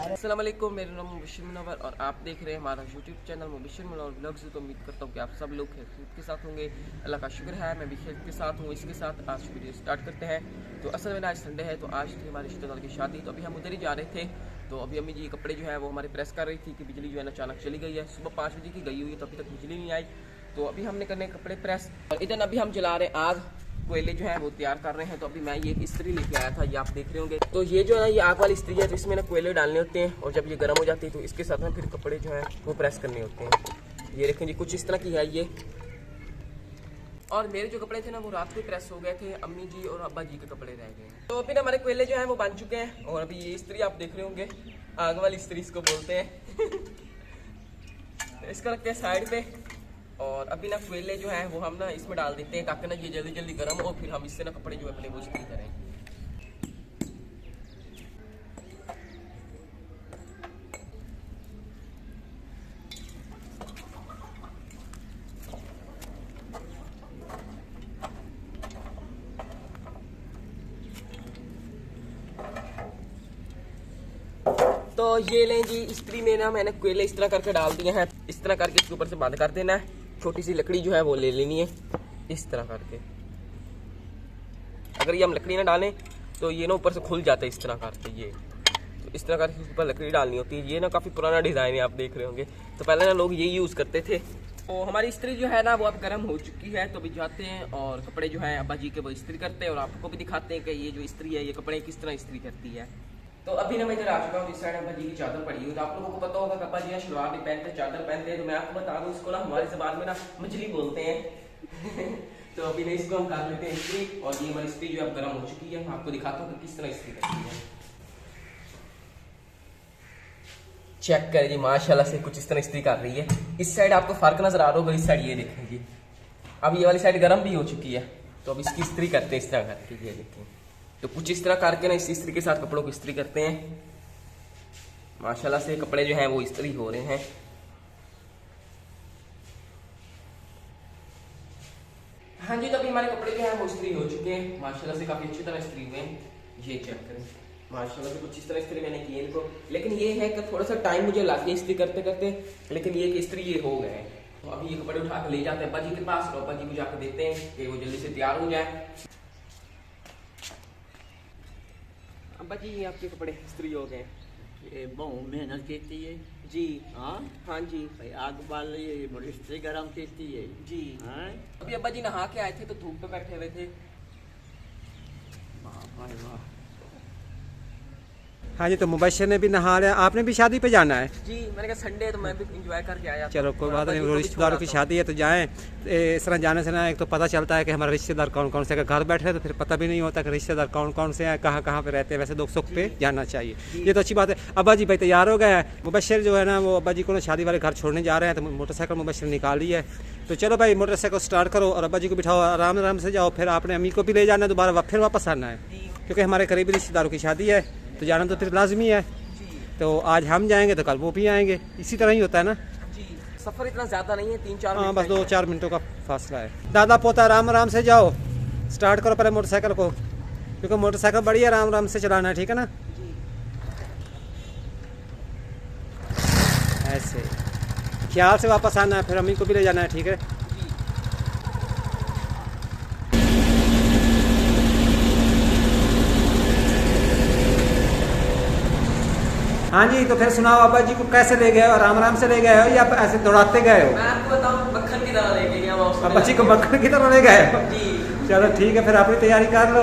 अस्सलाम वालेकुम, मेरा नाम मुबशिर मुनव्वर और आप देख रहे हैं हमारा YouTube channel Mubashir Munawwar vlogs. तो उम्मीद करता हूँ कि आप सब लोग खैरियत के साथ होंगे। अल्लाह का शुक्र है मैं भी खैरियत के साथ हूँ। इसके साथ आज वीडियो स्टार्ट करते हैं। तो असल में आज संडे है, तो आज थी हमारे रिश्तेदार की शादी, तो अभी हम उधर ही जा रहे थे। तो अभी अम्मी जी कपड़े जो है वो हमारे प्रेस कर रही थी कि बिजली जो है ना अचानक चली गई है। सुबह 5 बजे की गई हुई है, तो अभी तक बिजली नहीं आई। तो अभी हमने करने कपड़े प्रेस और इधर अभी हम जला रहे हैं आग, कोयले जो है वो तैयार कर रहे हैं। तो अभी मैं ये इस्त्री लेके आया था, ये आप देख रहे होंगे। तो ये जो है ये आग वाली इस्त्री है, तो इसमें ना कोयले डालने होते हैं और जब ये गर्म हो जाती है तो इसके साथ में फिर कपड़े जो है वो प्रेस करने होते हैं। ये देखें जी, कुछ इस तरह की है ये। और मेरे जो कपड़े थे ना वो रात को प्रेस हो गए थे, अम्मी जी और अब्बा जी के कपड़े रह गए हैं। तो अभी ना हमारे कोयले जो है वो बन चुके हैं और अभी ये इस्त्री आप देख रहे होंगे, आग वाली इस्त्री इसको बोलते हैं। इसको रखते हैं साइड पे और अभी ना कोयले जो है वो हम ना इसमें डाल देते हैं ताकि ना ये जल्दी जल्दी गर्म हो, फिर हम इससे ना कपड़े जो अपने वो इस्त्री करें। तो ये लें जी, इस्त्री में ना मैंने कोयले इस तरह करके डाल दिए हैं। इस तरह करके इसके ऊपर से बंद कर देना है। छोटी सी लकड़ी जो है वो ले लेनी है इस तरह करके। अगर ये हम लकड़ी ना डालें तो ये ना ऊपर से खुल जाता है इस तरह करके। ये तो इस तरह करके ऊपर लकड़ी डालनी होती है। ये ना काफ़ी पुराना डिज़ाइन है, आप देख रहे होंगे। तो पहले ना लोग ये यूज़ करते थे। तो हमारी इस्त्री जो है ना वो अब गर्म हो चुकी है, तो अभी जाते हैं और कपड़े जो है अब्बा जी के वो इस्त्री करते हैं और आपको भी दिखाते हैं कि ये जो इस्त्री है ये कपड़े किस तरह इस्त्री करती है। तो अभी ना मैं इधर आ चुका हूँ, इस साइड अब्बा जी की चादर पड़ी हुई। तो आप लोगों को पता होगा कि अब्बा जी शलवार भी पहनते हैं, चादर पहनते हैं। तो मैं आपको बता दूँ, इसको ना हमारी ज़बान में ना मछली बोलते हैं। तो अभी ना इसको हम कर लेते हैं इस्त्री और ये हमारी इस्त्री जो है गर्म हो चुकी है। मैं आपको दिखाता हूँ कि किस तरह इस्त्री करती है। चेक करें जी, माशाल्लाह से कुछ इस तरह इस्त्री कर रही है। इस साइड आपको फर्क नजर आ रहा होगा, इस साइड ये देखें जी, अब ये वाली साइड गर्म भी हो चुकी है। तो अब इसकी इस्त्री करते हैं इस तरह करके, ये देखें। तो कुछ इस तरह करके ना इस इस्त्री के साथ कपड़ों को इस्त्री करते हैं। माशाल्लाह से कपड़े जो हैं वो इस्त्री हो रहे हैं। हाँ जी, तो अभी हमारे कपड़े जो हैं वो इस्त्री हो चुके हैं। माशाल्लाह से काफी अच्छी तरह इस्त्री हुए हैं। ये चेक करें, माशाल्लाह से कुछ इस तरह इस्त्री मैंने की है इनको। लेकिन ये है कि थोड़ा सा टाइम मुझे लग गया इस्त्री करते करते, लेकिन ये कि इस्त्री ये हो गए हैं। तो अभी ये कपड़े उठा कर ले जाते हैं अब्बा जी के पास और अब्बा जी को जाकर देते हैं कि वो जल्दी से तैयार हो जाए। अब्बा जी ये आपके कपड़े इस्त्री हो गए। ये बहुत मेहनत की है जी। हाँ हाँ जी भाई, आग बाल इस्त्री गरम की है जी। हाँ? अभी अब्बा जी नहा के आए थे तो धूप पे बैठे हुए थे। वाह भाई वाह। हाँ जी, तो मुबशिर ने भी नहा लिया। आपने भी शादी पे जाना है? जी, मैंने कहा संडे तो मैं भी एंजॉय करके आया। चलो कोई बात नहीं, रिश्तेदारों की शादी है तो जाएं। इस तरह जाने से ना एक तो पता चलता है कि हमारे रिश्तेदार कौन कौन से। अगर घर बैठे तो फिर पता भी नहीं होता कि रिश्तेदार कौन कौन से हैं, कहाँ कहाँ पे रहते हैं। वैसे दुख सुख पे जाना चाहिए, ये तो अच्छी बात है। अब्बा जी भाई तैयार हो गए हैं। मुबशिर जो है ना वो अब्बा जी को ना शादी वाले घर छोड़ने जा रहे हैं, तो मोटरसाइकिल मुबशिर निकाली है। तो चलो भाई मोटरसाइकिल स्टार्ट करो और अब्बा जी को बिठाओ, आराम आराम से जाओ। फिर आपने अम्मी को भी ले जाना है, दोबारा फिर वापस आना है, क्योंकि हमारे करीबी रिश्तेदारों की शादी है तो जाना तो फिर लाजमी है। तो आज हम जाएंगे तो कल वो भी आएंगे, इसी तरह ही होता है ना जी। सफर इतना ज्यादा नहीं है, 3-4 हाँ, बस 2-4 मिनटों का फासला है। दादा पोता आराम आराम से जाओ, स्टार्ट करो पहले मोटरसाइकिल को, क्योंकि मोटरसाइकिल बड़ी आराम आराम से चलाना है, ठीक है ना। ऐसे ख्याल से वापस आना है, फिर अम्मी को भी ले जाना है, ठीक है। हाँ जी, तो फिर सुनाओ अब्बा जी को कैसे ले गए हो? आराम आराम से ले गए हो या ऐसे दौड़ाते गए हो? मैं आपको बताऊं, मक्खन की तरह लेके गया मैं अब्बा जी को मक्खन की तरह ले गए हो? जी। चलो ठीक है, फिर अपनी तैयारी कर लो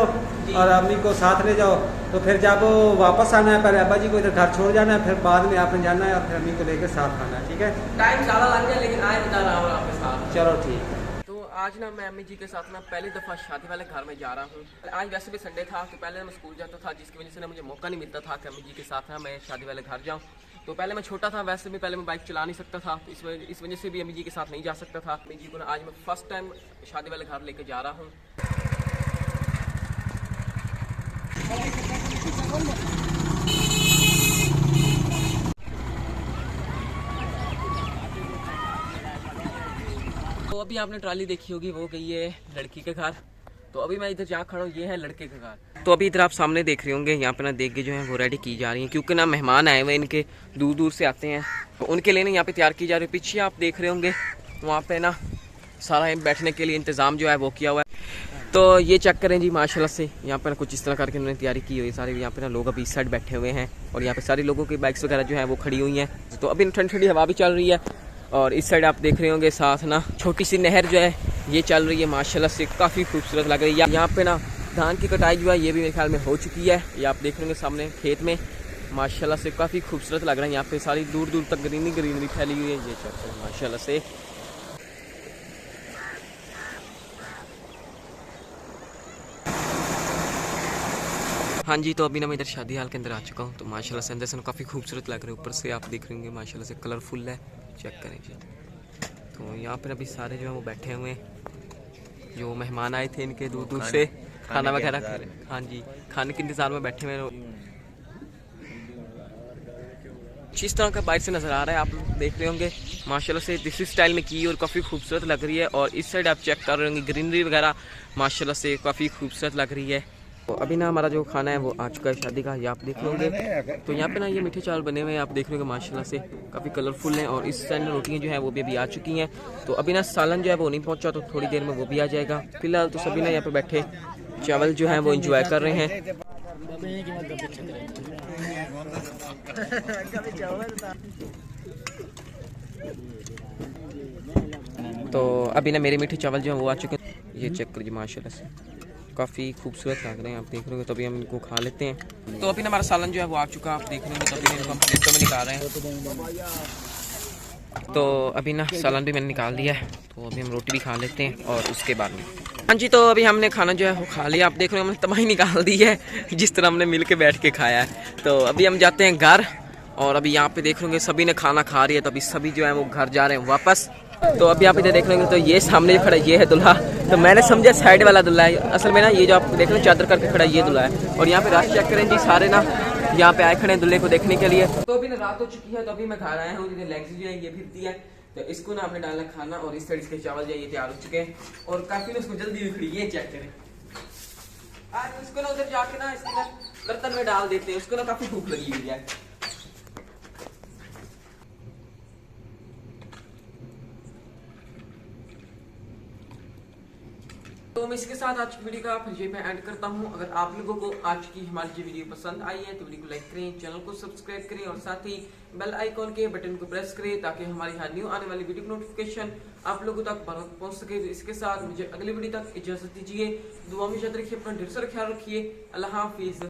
और अम्मी को साथ ले जाओ। तो फिर जब वापस आना है, पहले अब्बा जी को इधर घर छोड़ जाना है, फिर बाद में आपने जाना है और फिर अम्मी को लेकर साथ आना है, ठीक है। टाइम ज़्यादा लग गया लेकिन आए बता रहा हूँ आपके साथ। चलो ठीक है। तो आज ना मैं अम्मी जी के साथ ना पहली दफ़ा शादी वाले घर में जा रहा हूँ। आज वैसे भी संडे था, तो पहले मैं स्कूल जाता था, जिसकी वजह से ना मुझे मौका नहीं मिलता था कि अम्मी जी के साथ ना मैं शादी वाले घर जाऊँ। तो पहले मैं छोटा था, वैसे भी पहले मैं बाइक चला नहीं सकता था, इस वजह से भी अम्मी जी के साथ नहीं जा सकता था। अम्मी जी को ना आज मैं फर्स्ट टाइम शादी वाले घर लेके जा रहा हूँ। तो अभी आपने ट्राली देखी होगी, वो गई है लड़की के घर। तो अभी मैं इधर जहाँ खड़ा हूँ ये है लड़के का घर। तो अभी इधर आप सामने देख रहे होंगे, यहाँ पे ना देख के जो है वो रेडी की जा रही है, क्योंकि ना मेहमान आए हुए इनके दूर दूर से आते हैं, तो उनके लिए ना यहाँ पे तैयार की जा रही है। पीछे आप देख रहे होंगे वहाँ पे ना सारा बैठने के लिए इंतज़ाम जो है वो किया हुआ है। तो ये चेक करें जी माशाल्लाह से, यहाँ पे ना कुछ इस तरह करके उन्होंने तैयारी की हुई है सारे। यहाँ पे ना लोग अभी इस साइड बैठे हुए हैं और यहाँ पे सारे लोगों की बाइक्स वगैरह जो है वो खड़ी हुई हैं। तो अभी ठंडी ठंडी हवा भी चल रही है और इस साइड आप देख रहे होंगे साथ ना छोटी सी नहर जो है ये चल रही है माशाल्लाह से, काफ़ी खूबसूरत लग रही है। यहाँ पे ना धान की कटाई जो है ये भी मेरे ख्याल में हो चुकी है। ये आप देख रहे होंगे सामने खेत में माशाल्लाह से काफ़ी खूबसूरत लग रहा है। यहाँ पे सारी दूर दूर तक ग्रीनरी फैली हुई है, ये चेक करें माशाल्लाह से। हाँ जी, तो अभी ना मैं इधर शादी हाल के अंदर आ चुका हूँ। तो माशाल्लाह से अंदर से ना काफ़ी खूबसूरत लग रहा है, ऊपर से आप देख रहे होंगे माशाल्लाह से कलरफुल है, चेक करें जी। तो यहाँ पर अभी सारे जो है वो बैठे हुए हैं, जो मेहमान आए थे इनके दूर दूर से, खाना वगैरह, हाँ जी खाने के इंतज़ार में बैठे हुए हैं। इस तरह का बाहर से नज़र आ रहा है, आप लोग देख रहे होंगे माशाल्लाह से देसी स्टाइल में की और काफ़ी खूबसूरत लग रही है। और इस साइड आप चेक कर रहे होंगे ग्रीनरी वगैरह माशाल्लाह से काफ़ी खूबसूरत लग रही है। तो अभी ना हमारा जो खाना है वो आ चुका है शादी का, ये आप देख लोगे। तो यहाँ पे ना ये मीठे चावल बने हुए हैं, आप देख लोगे माशाल्लाह से काफ़ी कलरफुल हैं। और इस साइड रोटियाँ जो है वो भी अभी आ चुकी हैं। तो अभी ना सालन जो है वो नहीं पहुँचा, तो थोड़ी देर में वो भी आ जाएगा। फिलहाल तो सभी ना यहाँ पे बैठे चावल जो है वो इंजॉय कर रहे हैं। तो अभी ना मेरे मीठे चावल जो है वो आ चुके हैं, ये चेक करिए माशाल्लाह से काफ़ी खूबसूरत लग रहे हैं, आप देख रहे हो। तो अभी हम इनको खा लेते हैं। तो अभी ना हमारा सालन जो है वो आ चुका, आप देख रहे हो। तो अभी इनको हम प्लेटों में निकाल रहे हैं। तो अभी ना सालन भी मैंने निकाल दिया है, तो अभी हम रोटी भी खा लेते हैं और उसके बाद में हाँ जी। तो अभी हमने खाना जो है वो खा लिया, आप देख रहे हो हमने तबाही निकाल दी है जिस तरह हमने मिल के बैठ के खाया है। तो अभी हम जाते हैं घर और अभी यहाँ पे देख रहे सभी ने खाना खा रही है, तो अभी सभी जो है वो घर जा रहे हैं वापस। तो अभी आप इधर देख रहे तो ये सामने खड़ा ये है दूल्हा, तो मैंने समझा साइड वाला दूल्हा है, असल में ना ये जो आप देख रहे हो चादर करके खड़ा ये दूल्हा है। और यहाँ पे रात चेक करें जी, सारे ना यहाँ पे आए खड़े दूल्हे को देखने के लिए। तो अभी ना रात हो चुकी है, तो अभी मैं घर आया हूँ, लेग्स जो है ये फिरती है, तो इसको ना हमने डालना खाना और इस साइड इसके चावल जो है ये तैयार हो चुके हैं और काफी ना उसको जल्दी उखड़ी, ये चेक करें। आज उसको ना उधर जाके ना इसके ना बर्तन में डाल देते हैं, उसको ना काफी भूख लगी हुई है। तो मैं इसके साथ आज की वीडियो का फिर मैं एंड करता हूं। अगर आप लोगों को आज की हमारी ये वीडियो पसंद आई है तो वीडियो को लाइक करें, चैनल को सब्सक्राइब करें और साथ ही बेल आइकॉन के बटन को प्रेस करें ताकि हमारी हर न्यू आने वाली वीडियो नोटिफिकेशन आप लोगों तक पहुंच सके। तो इसके साथ मुझे अगली वीडियो तक इजाजत दीजिए। दुआ में याद रखिए, अपना ढेर सारा ख्याल रखिए। अल्लाह हाफिज।